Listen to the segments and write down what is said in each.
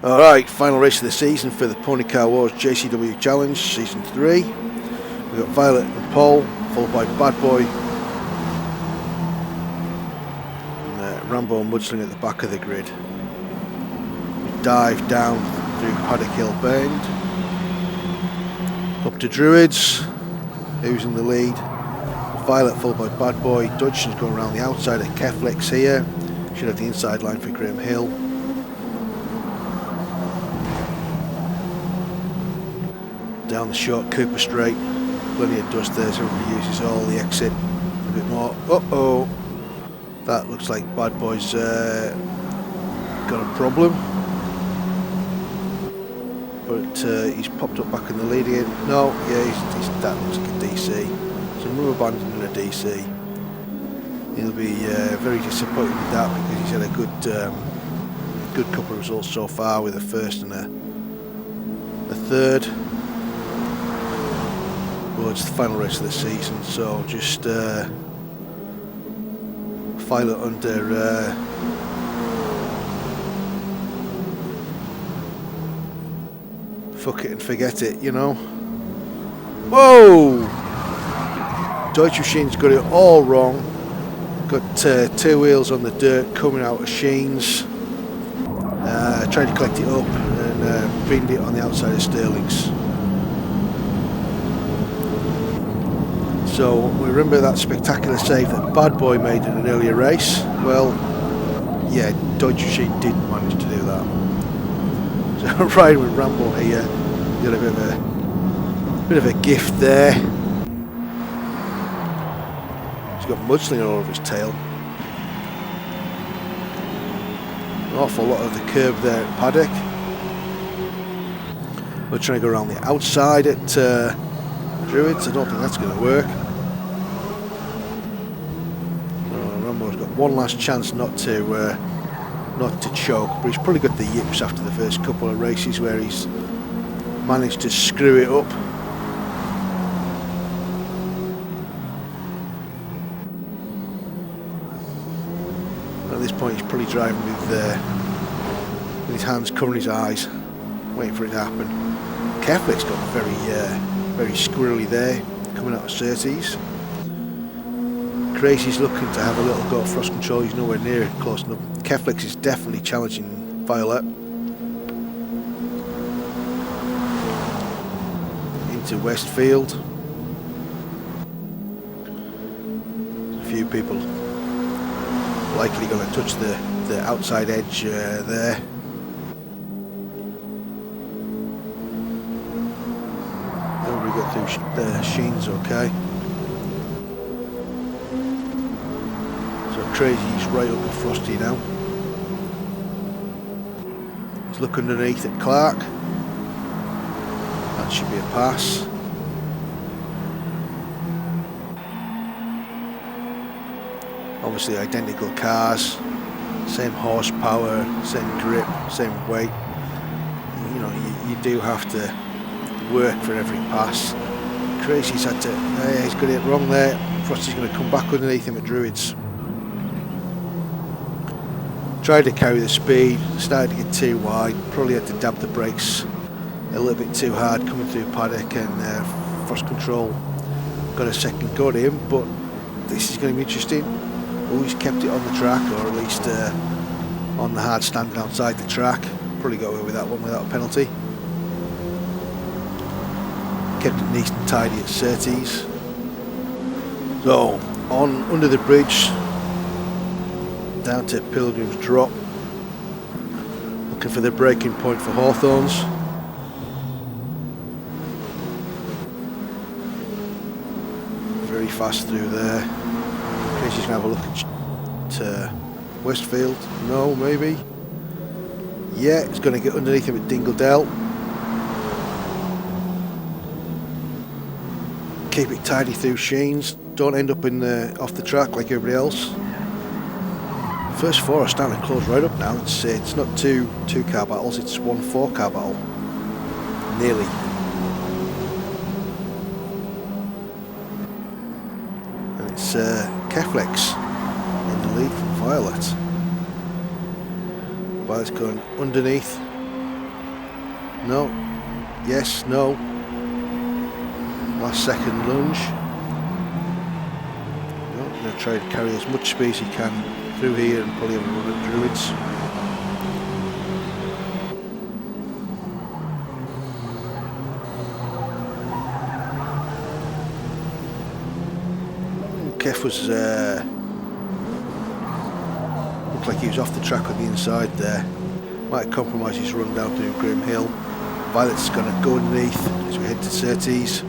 Alright, final race of the season for the Pony Car Wars JCW Challenge Season 3. We've got Violet and Paul, followed by Bad Boy and Rambo and Mudsling at the back of the grid. We dive down through Paddock Hill Bend, up to Druids, who's in the lead. Violet followed by Bad Boy. Dodgson's going around the outside of Keflex here. Should have the inside line for Graham Hill. Down the short Cooper Straight, plenty of dust there, so everybody uses all the exit a bit more. Uh-oh, that looks like Bad Boy's got a problem, but he's popped up back in the lead again. No, yeah, that looks like a DC, some rubber banding in a DC. He'll be very disappointed with that because he's had a good couple of results so far with a first and a third. Well, it's the final race of the season, so just file it under fuck it and forget it, you know. Whoa! Deutsche Machine's got it all wrong. Got two wheels on the dirt coming out of Sheen's. Tried to collect it up and pinned it on the outside of Sterling's. So we remember that spectacular save that Bad Boy made in an earlier race. Well, yeah, Deutsche Machine did manage to do that. So riding with Rambo here, got a bit of a gift there. He's got mudsling all over his tail. An awful lot of the curb there at Paddock. We're trying to go around the outside at Druids. I don't think that's going to work. Rambo's got one last chance not to choke, but he's probably got the yips after the first couple of races where he's managed to screw it up. At this point, he's probably driving with his hands covering his eyes, waiting for it to happen. Keflick's got very squirrely there, coming out of Surtees. Crazy's looking to have a little go at thrust control. He's nowhere near it, close enough. Keflex is definitely challenging Violet. Into Westfield. A few people likely going to touch the outside edge there. We got through the Sheen's okay. So Crazy's right up at Frosty now. He's looking underneath at Clark. That should be a pass. Obviously identical cars, same horsepower, same grip, same weight. You know, you do have to work for every pass. Crazy's had to, he's got it wrong there. Frosty's going to come back underneath him at Druids. Tried to carry the speed, started to get too wide, probably had to dab the brakes a little bit too hard coming through Paddock, and thrust control got a second go at him, but this is going to be interesting. Always kept it on the track, or at least on the hard standing outside the track. Probably got away with that one without a penalty. Kept it nice and tidy at Surtees. So on under the bridge down to Pilgrim's Drop, looking for the breaking point for Hawthorns. Very fast through there. Crazy's going to have a look at Westfield. No, maybe. Yeah, it's going to get underneath him at Dingledale. Keep it tidy through Sheen's. Don't end up off the track like everybody else. First four are starting to close right up now. It's not two car battles, it's 1 4-car battle. Nearly. And it's Keflex in the lead from Violet. Violet's going underneath No. Yes, no. Last second lunge. No, I'm going to try to carry as much speed as he can through here and probably have a run at Druids. Kev was looked like he was off the track on the inside there. Might compromise his run down through Grim Hill. Violet's going to go underneath as we head to Surtees.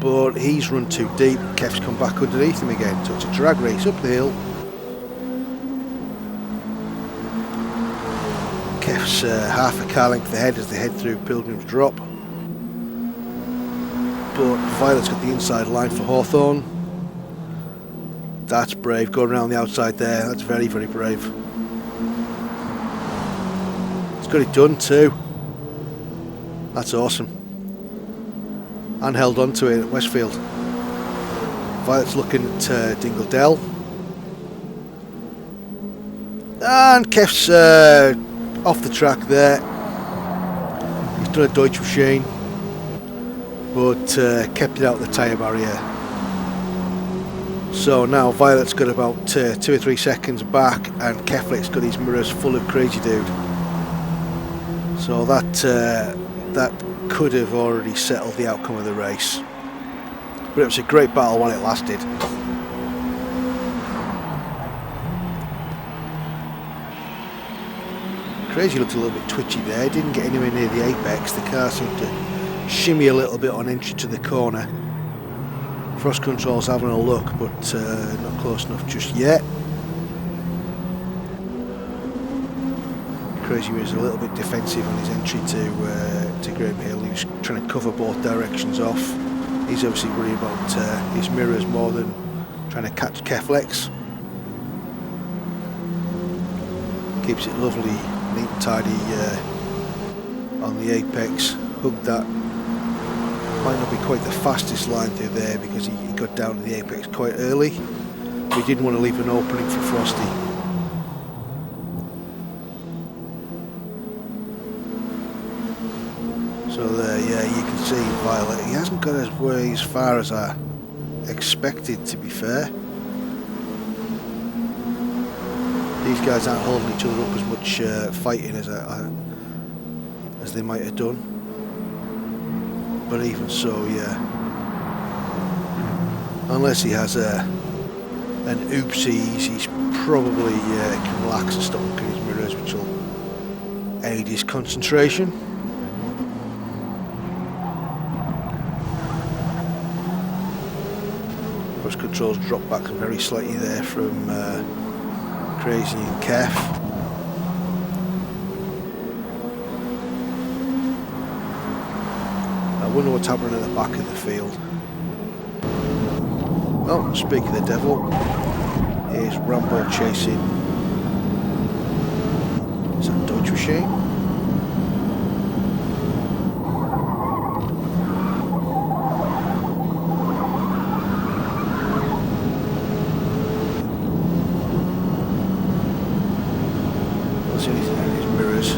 But he's run too deep. Kev's come back underneath him again. So it's a drag race up the hill. Kev's half a car length ahead as they head through Pilgrim's Drop. But Violet's got the inside line for Hawthorne. That's brave, going around the outside there. That's very, very brave. He's got it done too. That's awesome. And held on to it at Westfield. Violet's looking at Dingle Dell. And Kev's off the track there. He's done a Deutsche machine, but kept it out of the tyre barrier. So now Violet's got about 2 or 3 seconds back, and Keflic's got his mirrors full of Crazy Dude. So that could have already settled the outcome of the race. But it was a great battle while it lasted. Crazy looked a little bit twitchy there, didn't get anywhere near the apex. The car seemed to shimmy a little bit on entry to the corner. Frost Control's having a look, but not close enough just yet. Crazy was a little bit defensive on his entry to Graham Hill. He was trying to cover both directions off. He's obviously worried about his mirrors more than trying to catch Keflex. Keeps it lovely, neat and tidy on the apex. Hugged that. Might not be quite the fastest line through there because he got down to the apex quite early. But he didn't want to leave an opening for Frosty. So there, yeah, you can see Violet. He hasn't got as far as I expected, to be fair. These guys aren't holding each other up as much fighting as they might have done. But even so, yeah. Unless he has an oopsie, he's probably can relax and stop looking at his mirrors, which will aid his concentration. Frost Control's dropped back very slightly there from Crazy and Kef. I wonder what's happening at the back of the field. Oh, speak of the devil, here's Rambo chasing. Is that Deutsche machine? Don't see anything in his mirrors.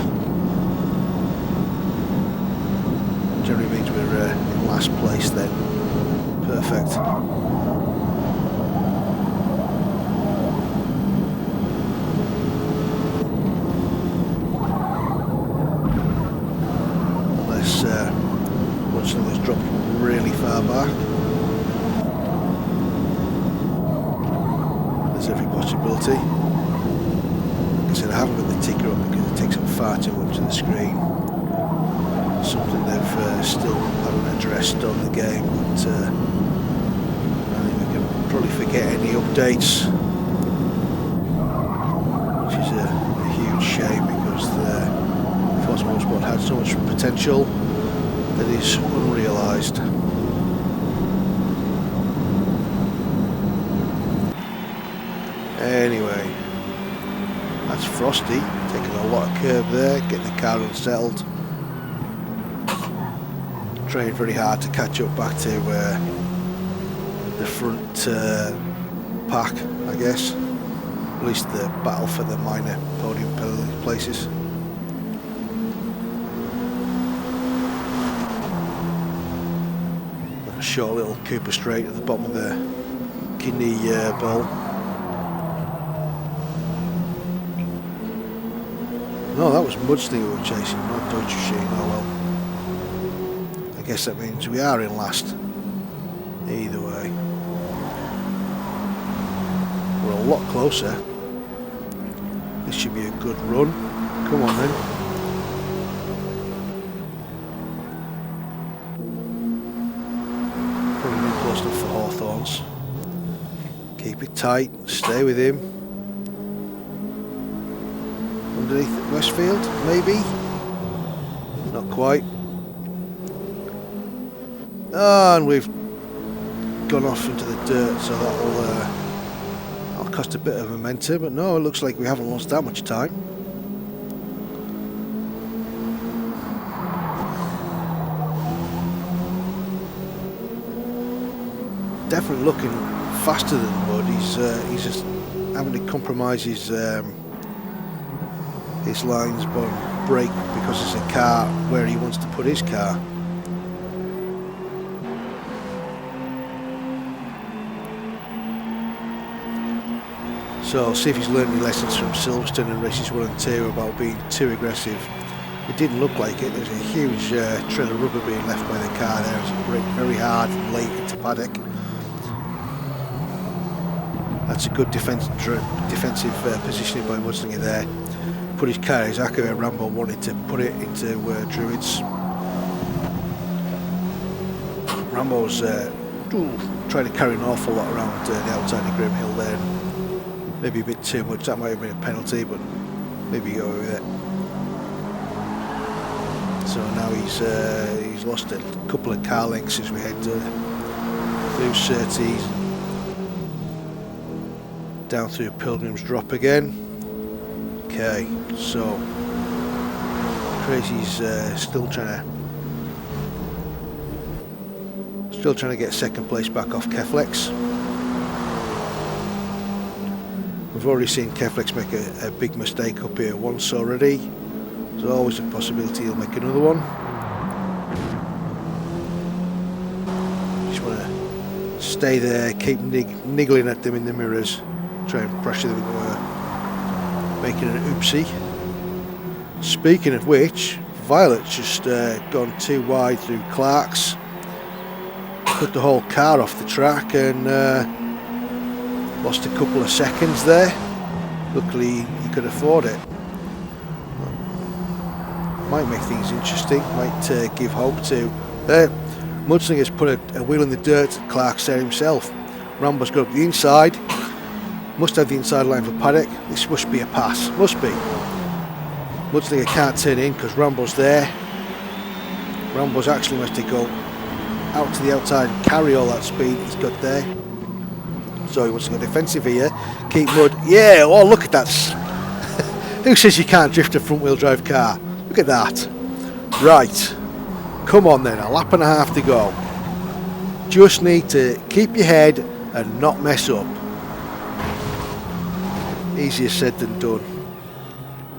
Generally means we're in last place then. Perfect. Unless once another's dropped really far back. There's every possibility. Like I said, I haven't got the ticker up because it takes up far too much of the screen. Something they've still haven't addressed on the game, but I think we can probably forget any updates, which is a huge shame because the Forza Motorsport had so much potential that is unrealised. Anyway, that's Frosty taking a lot of curve there, getting the car unsettled. Trying very hard to catch up back to the front pack, I guess. At least the battle for the minor podium places. A short little Cooper straight at the bottom of the kidney bowl. No, that was Mudsley we were chasing, not Deutsche Machine. Oh well. I guess that means we are in last. Either way. We're a lot closer. This should be a good run. Come on then. Probably not close enough for Hawthorns. Keep it tight. Stay with him. Underneath Westfield, maybe? Not quite. Oh, and we've gone off into the dirt, so that'll cost a bit of momentum, but no, it looks like we haven't lost that much time. Definitely looking faster than Wood. He's just having to compromise his lines by brake because it's a car where he wants to put his car. So see if he's learned any lessons from Silverstone and races 1 and 2 about being too aggressive. It didn't look like it. There's a huge trail of rubber being left by the car there as it braked very hard and late into paddock. That's a good defensive positioning by Mudslinger there. Put his car exactly where Rambo wanted to put it, into Druids. Rambo's trying to carry an awful lot around the outside of Grim Hill there. Maybe a bit too much. That might have been a penalty, but maybe go with it. So now he's lost a couple of car lengths as we head through Surtees, down through Pilgrim's Drop again. Okay, so Crazy's still trying to get second place back off Keflex. We've already seen Keflex make a big mistake up here once already. There's always a possibility he'll make another one. Just want to stay there, keep niggling at them in the mirrors, try and pressure them into making an oopsie. Speaking of which, Violet's just gone too wide through Clark's, put the whole car off the track and lost a couple of seconds there. Luckily he could afford it. Might make things interesting, might give hope to... Mudslinger's put a wheel in the dirt at Clark's there himself. Rambo's got up the inside, must have the inside line for paddock. This must be a pass, must be. Mudslinger can't turn in because Rambo's there. Rambo's actually must to go out to the outside and carry all that speed he's got there. So he wants to go defensive here, keep Mud. Yeah, oh look at that. Who says you can't drift a front wheel drive car? Look at that. Right, come on then, a lap and a half to go. Just need to keep your head and not mess up. Easier said than done.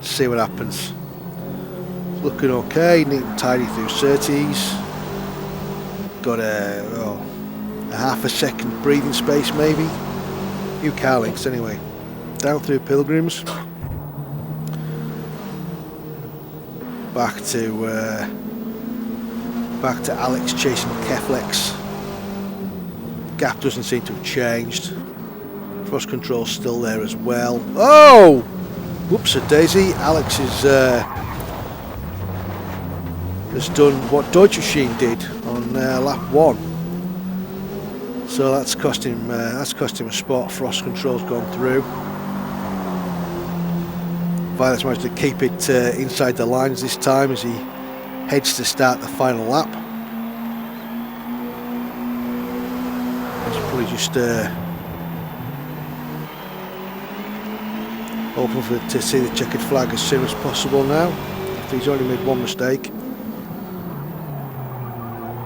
See what happens. Looking okay, neat and tidy through Surtees. Got a half a second breathing space maybe. Few car links anyway. Down through Pilgrims. Back to Alex chasing Keflex. Gap doesn't seem to have changed. Cross control still there as well. Oh! Whoops a daisy. Alex is has done what Deutsche Machine did on lap 1. So that's cost him a spot. Frost control's gone through. Violet's managed to keep it inside the lines this time as he heads to start the final lap. He's probably just hoping to see the checkered flag as soon as possible now. After he's only made one mistake.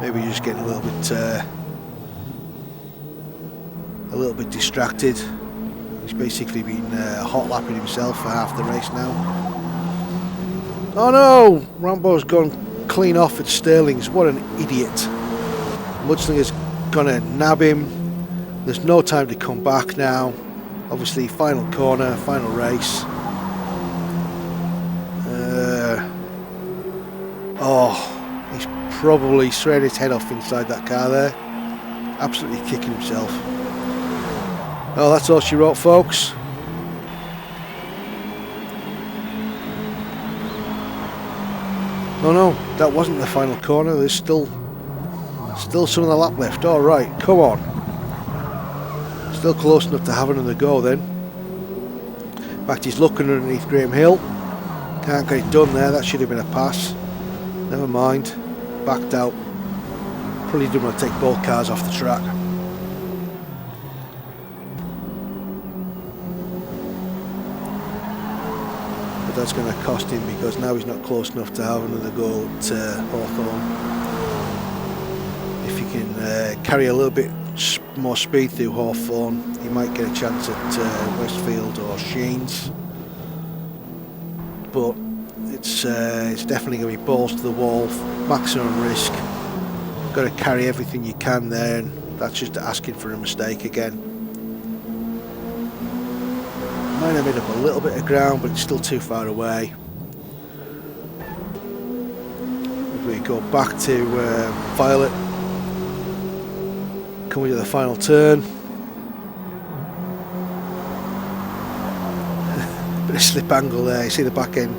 Maybe he's just getting a little bit distracted. He's basically been hot lapping himself for half the race now. Oh no! Rambo's gone clean off at Sterling's. What an idiot. Mudslinger's gonna nab him. There's no time to come back now. Obviously, final corner, final race. Oh, he's probably straight his head off inside that car there. Absolutely kicking himself. Well, that's all she wrote, folks. Oh no, that wasn't the final corner. There's still some of the lap left. All right, come on. Still close enough to have another go then. In fact, he's looking underneath Graham Hill. Can't get it done there. That should have been a pass. Never mind. Backed out. Probably didn't want to take both cars off the track. But that's going to cost him because now he's not close enough to have another go at Hawthorne. If he can carry a little bit more speed through Hawthorne, he might get a chance at Westfield or Sheens. But it's definitely going to be balls to the wall, maximum risk. Got to carry everything you can there, and that's just asking for a mistake again. Might have made up a little bit of ground, but it's still too far away. If we go back to Violet, coming to the final turn. Bit of slip angle there. You see the back end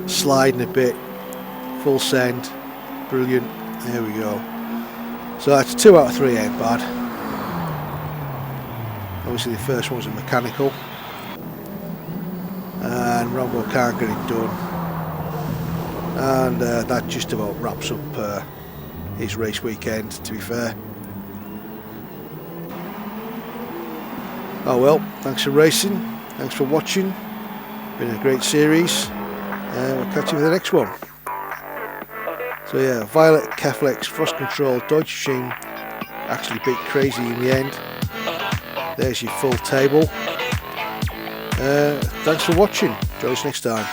sliding a bit. Full send. Brilliant. There we go. So that's 2 out of 3 ain't bad. Obviously the first one was a mechanical. And Rambo can't get it done. And that just about wraps up his race weekend, to be fair. Oh well, thanks for racing. Thanks for watching. Been a great series. We'll catch you with the next one. So yeah, Violet, Keflex, Frost Control, Deutsche Machine actually beat Crazy in the end. There's your full table. Thanks for watching. Join us next time.